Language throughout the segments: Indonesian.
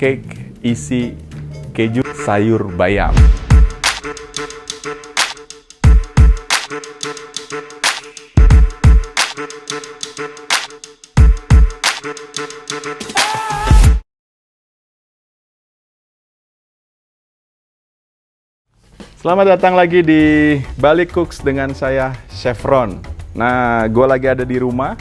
cake isi keju sayur bayam. Selamat datang lagi di Balik Cooks dengan saya, Chef Ron. Nah, gue lagi ada di rumah.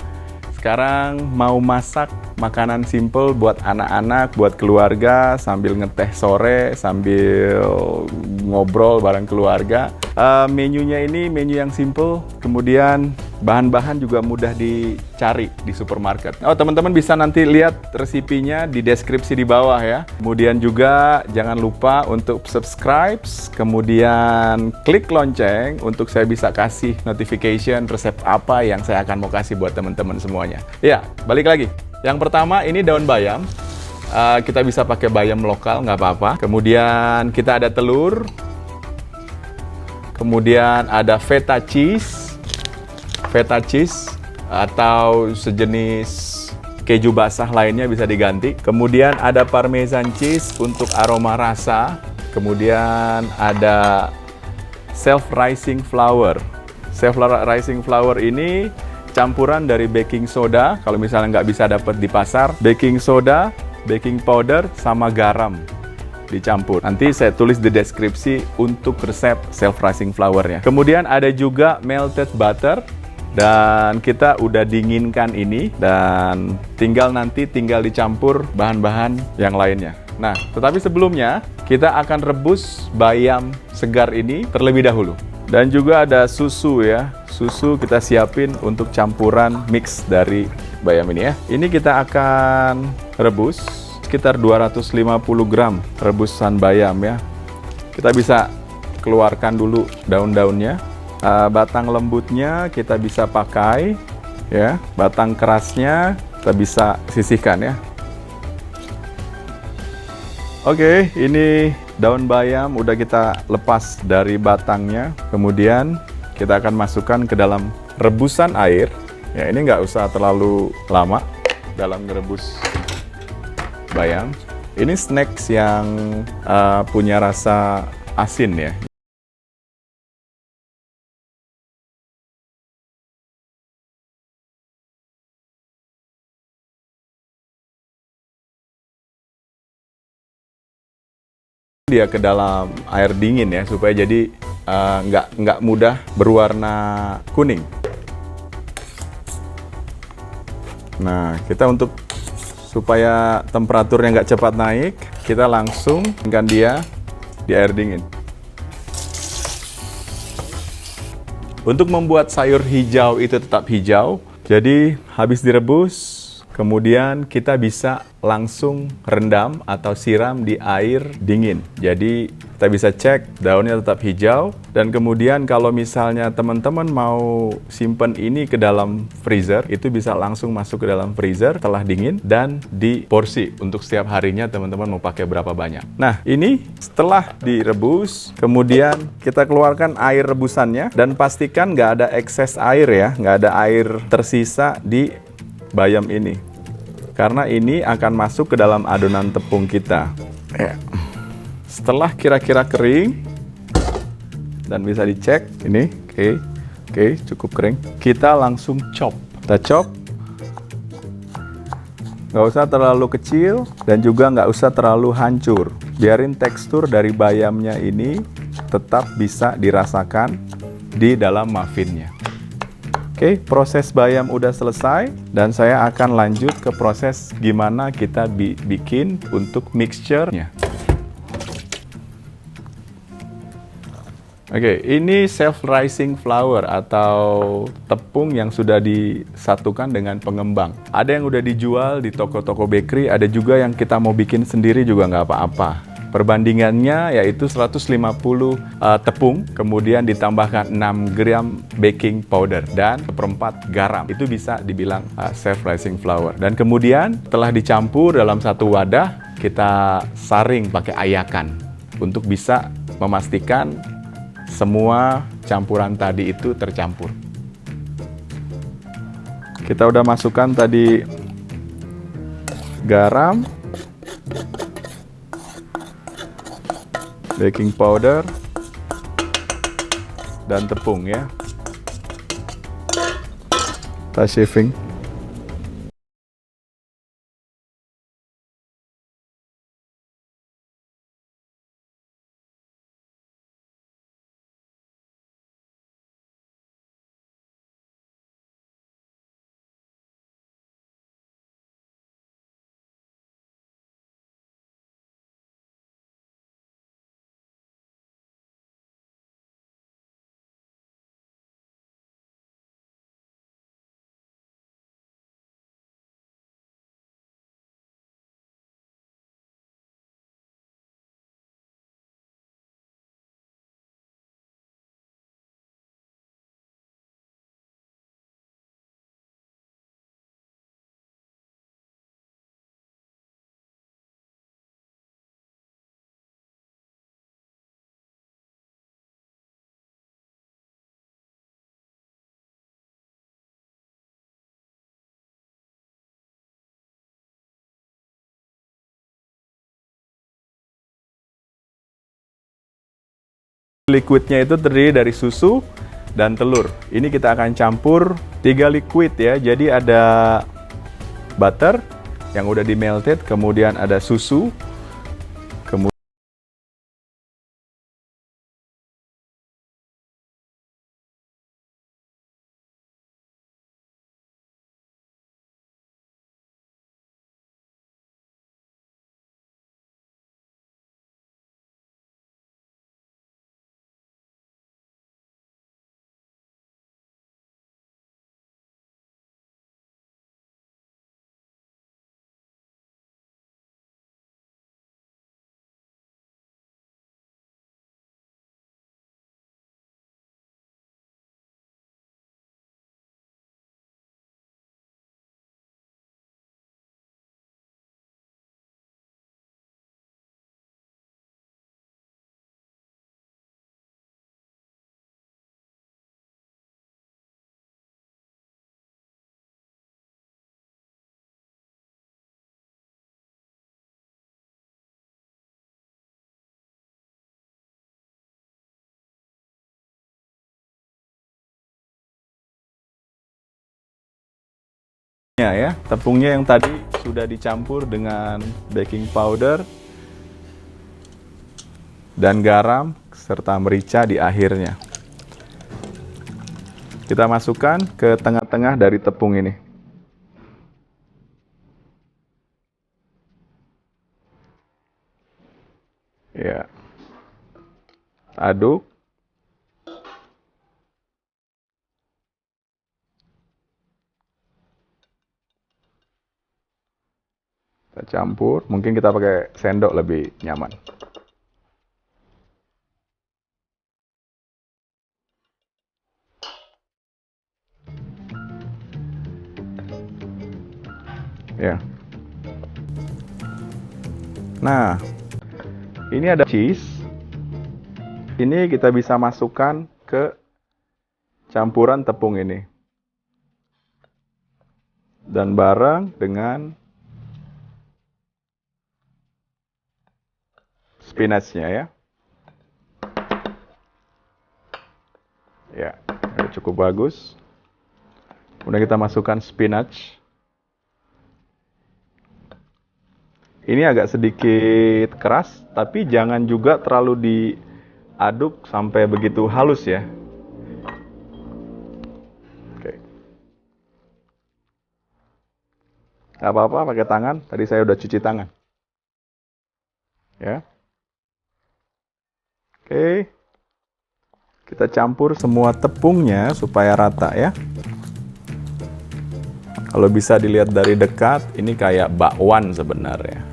Sekarang mau masak makanan simple buat anak-anak, buat keluarga, sambil ngeteh sore, sambil ngobrol bareng keluarga. Menunya ini menu yang simple, kemudian bahan-bahan juga mudah dicari di supermarket. Oh, teman-teman bisa nanti lihat resepnya di deskripsi di bawah ya. Kemudian juga jangan lupa untuk subscribe, kemudian klik lonceng untuk saya bisa kasih notification resep apa yang saya akan mau kasih buat teman-teman semuanya. Ya, balik lagi. Yang pertama ini daun bayam. Kita bisa pakai bayam lokal, nggak apa-apa. Kemudian kita ada telur. Kemudian ada feta cheese atau sejenis keju basah lainnya bisa diganti. Kemudian ada parmesan cheese untuk aroma rasa. Kemudian ada self-rising flour. Self-rising flour ini campuran dari baking soda, kalau misalnya nggak bisa dapat di pasar, baking soda, baking powder, sama garam dicampur. Nanti saya tulis di deskripsi untuk resep self-rising flour-nya. Kemudian ada juga melted butter, dan kita udah dinginkan ini, dan tinggal dicampur bahan-bahan yang lainnya. Nah, tetapi sebelumnya kita akan rebus bayam segar ini terlebih dahulu. Dan juga ada susu ya. Susu kita siapin untuk campuran mix dari bayam ini ya. Ini kita akan rebus sekitar 250 gram rebusan bayam ya. Kita bisa keluarkan dulu daun-daunnya. Batang lembutnya kita bisa pakai ya. Batang kerasnya kita bisa sisihkan ya. Oke, ini daun bayam udah kita lepas dari batangnya. Kemudian kita akan masukkan ke dalam rebusan air. Ya, ini nggak usah terlalu lama dalam merebus bayam. Ini snacks yang punya rasa asin ya. Dia ke dalam air dingin ya, supaya jadi nggak mudah berwarna kuning. Nah, kita untuk supaya temperaturnya nggak cepat naik, kita langsung dengan dia di air dingin. Untuk membuat sayur hijau itu tetap hijau, jadi habis direbus, kemudian kita bisa langsung rendam atau siram di air dingin. Jadi kita bisa cek daunnya tetap hijau. Dan kemudian kalau misalnya teman-teman mau simpen ini ke dalam freezer, itu bisa langsung masuk ke dalam freezer setelah dingin dan diporsi untuk setiap harinya teman-teman mau pakai berapa banyak. Nah, ini setelah direbus, kemudian kita keluarkan air rebusannya dan pastikan nggak ada ekses air ya, nggak ada air tersisa di bayam ini. Karena ini akan masuk ke dalam adonan tepung kita. Ya. Setelah kira-kira kering, dan bisa dicek, ini, oke, cukup kering. Kita langsung chop. Kita chop. Nggak usah terlalu kecil, dan juga nggak usah terlalu hancur. Biarin tekstur dari bayamnya ini tetap bisa dirasakan di dalam muffinnya. Oke, proses bayam udah selesai dan saya akan lanjut ke proses gimana kita bikin untuk mixture-nya. Oke, ini self-rising flour atau tepung yang sudah disatukan dengan pengembang. Ada yang udah dijual di toko-toko bakery, ada juga yang kita mau bikin sendiri juga nggak apa-apa. Perbandingannya yaitu 150 tepung, kemudian ditambahkan 6 gram baking powder dan 1/4 garam. Itu bisa dibilang self-rising flour. Dan kemudian setelah dicampur dalam satu wadah, kita saring pakai ayakan untuk bisa memastikan semua campuran tadi itu tercampur. Kita udah masukkan tadi garam, baking powder, dan tepung ya. Kita shaving. Liquidnya itu terdiri dari susu dan telur. Ini kita akan campur 3 liquid ya. Jadi ada butter yang udah di melted, kemudian ada susu, kemudian ya, tepungnya yang tadi sudah dicampur dengan baking powder dan garam serta merica di akhirnya. Kita masukkan ke tengah-tengah dari tepung ini. Ya. Aduk. Kita campur, mungkin kita pakai sendok lebih nyaman. Ya. Nah, ini ada cheese. Ini kita bisa masukkan ke campuran tepung ini. Dan bareng dengan spinachnya ya. Ya, udah cukup bagus. Kemudian kita masukkan spinach. Ini agak sedikit keras, tapi jangan juga terlalu diaduk sampai begitu halus ya. Oke. Gak apa-apa pakai tangan, tadi saya udah cuci tangan. Ya. Oke. Kita campur semua tepungnya supaya rata ya. Kalau bisa dilihat dari dekat, ini kayak bakwan sebenarnya.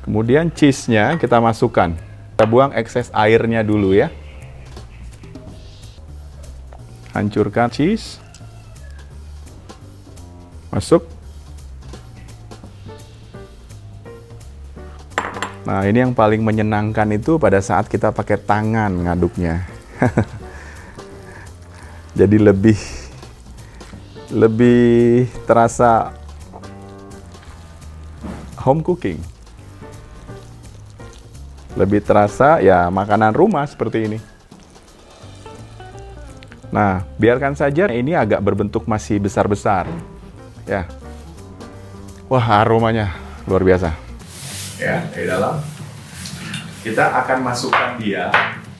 Kemudian cheese-nya kita masukkan. Kita buang ekses airnya dulu ya. Hancurkan cheese. Masuk. Nah, ini yang paling menyenangkan itu pada saat kita pakai tangan ngaduknya. Jadi lebih terasa home cooking. Lebih terasa ya makanan rumah seperti ini. Nah, biarkan saja ini agak berbentuk masih besar-besar. Ya. Wah, aromanya luar biasa. Ya, di dalam. Kita akan masukkan dia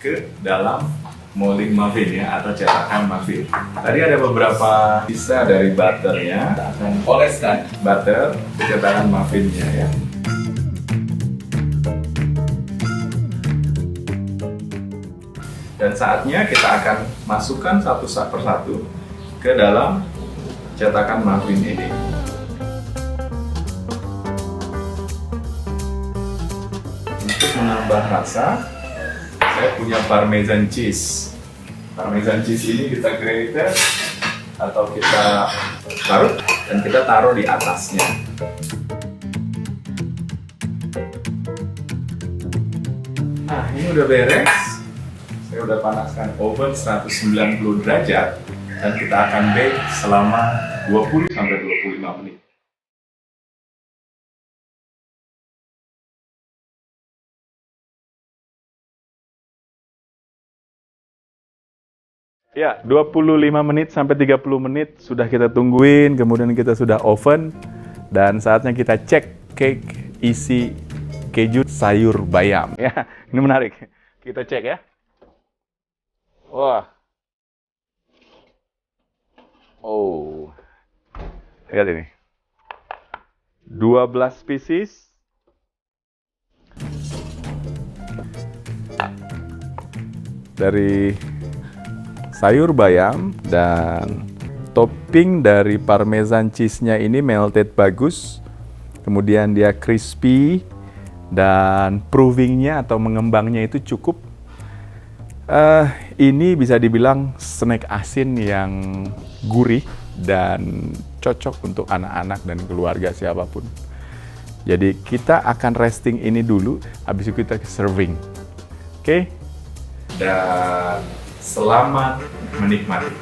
ke dalam molding muffin ya, atau cetakan muffin. Tadi ada beberapa sisa dari butternya. Kita akan oleskan butter ke cetakan muffinnya ya. Dan saatnya kita akan masukkan satu persatu ke dalam cetakan muffin ini. Untuk menambah rasa, saya punya parmesan cheese. Parmesan cheese ini kita grated atau kita parut dan kita taruh di atasnya. Nah, ini udah beres. Saya udah panaskan oven 190 derajat dan kita akan bake selama 20-25 menit. Ya, 25 menit sampai 30 menit sudah kita tungguin, kemudian kita sudah oven dan saatnya kita cek cake isi keju sayur bayam. Ya, ini menarik. Kita cek ya. Wah. Oh. Lihat ini. 12 pieces. Dari sayur bayam dan topping dari parmesan cheese-nya ini melted bagus. Kemudian dia crispy dan proving-nya atau mengembangnya itu cukup. Ini bisa dibilang snack asin yang gurih dan cocok untuk anak-anak dan keluarga siapapun. Jadi kita akan resting ini dulu, habis itu kita serving. Oke? Dan selamat menikmati.